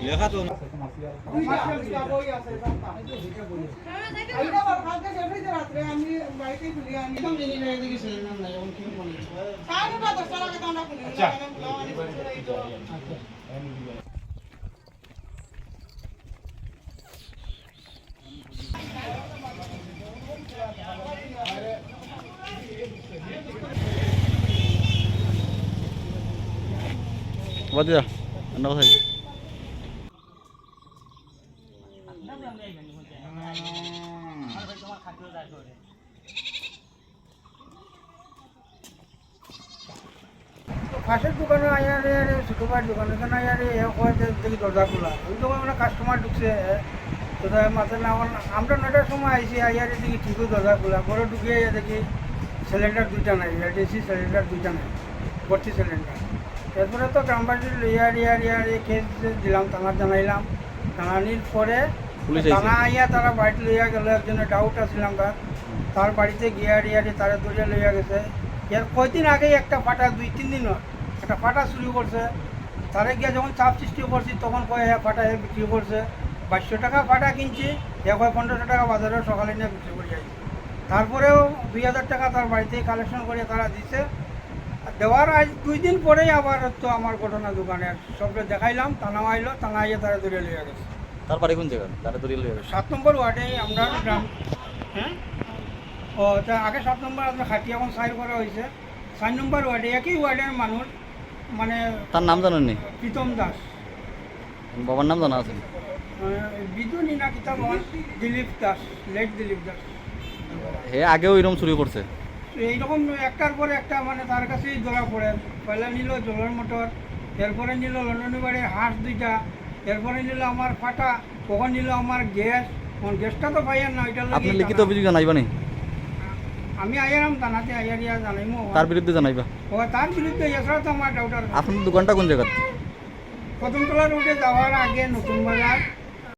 লেখা তো বাদ যা অন্য কথা ফাঁসের দোকানে আয়ারে ছোটো ভাইয়ের দোকানে কেন আয়ারে দেখি দরজা খোলা ওই দোকানে মানে কাস্টমার ঢুকছে তো মাথায় না আমরা 9টার সময় আইসি আয়ারে দেখি ঠিকই দরজা খোলা ঘরে ঢুকিয়ে দেখি সিলিন্ডার 2টা নাই এলটিসি সিলিন্ডার 2টা নাই ভর্তি সিলিন্ডার এরপরে তো গ্রামবাসী ইয়ার কেস দিলাম থানার জানাইলাম জানানির পরে থানা আইয়া তারা বাড়িতে লইয়া গেল একজনের ডাউট আসছিলাম তার বাড়িতে গিয়ারি তারা দরিয়া লইয়া গেছে এর কয়দিন আগে একটা ফাটা 2-3 দিন একটা ফাটা শুরু করছে তারা গিয়া যখন চাপ সৃষ্টি করছি তখন কয়ে ফাটা বিক্রি করছে 2200 টাকা ফাটা কিনছি 1500 টাকা বাজারে সকালে নিয়ে বিক্রি করে যাই তারপরেও 2000 টাকা তার বাড়িতেই কালেকশন করে তারা দিছে দেওয়ার আজ 2 দিন পরেই আবার তো আমার ঘটনা দোকানে সবকে দেখাইলাম থানা আইলো থানা আইয়ে তারা দরিয়া লইয়া গেছে তার বাড়ি কোন জায়গা তারা দরিয়া লইয়া গেছে 7 নম্বর ওয়ার্ডে আমরা গ্রাম হ্যাঁ ও তা আগে 7 নম্বর আপনার খাটি এখন সাইড করা হয়েছে 4 নম্বর ওয়ার্ডে একই ওয়ার্ডের মানুষ মানে তার নাম জানেন নি প্রীতম দাস বাবার নাম জানা আছে বিদুনি না কিতাব দিলীপ দাস লেট দিলীপ দাস হে আগেও এরকম চুরি করছে এইরকম একটার পরে একটা মানে তার কাছেই ধরা পড়ে পয়লা নিল জলের মোটর এরপরে নিল লন্ডনী বাড়ির হাঁস 2টা এরপরে নিল আমার ফাটা কখন নিল আমার গ্যাস গ্যাসটা তো পাইয়ার না ওইটা আপনি লিখিত অভিযোগ জানাইবা নি আমি আইয়ারাম থানাতে আইয়ারিয়া জানাইমো তার বিরুদ্ধে জানাইবা ও তার বিরুদ্ধে এছাড়া তো আমার ডাউটার আপনার দোকানটা কোন জায়গা প্রথমতলা রোডে যাওয়ার আগে নতুন বাজার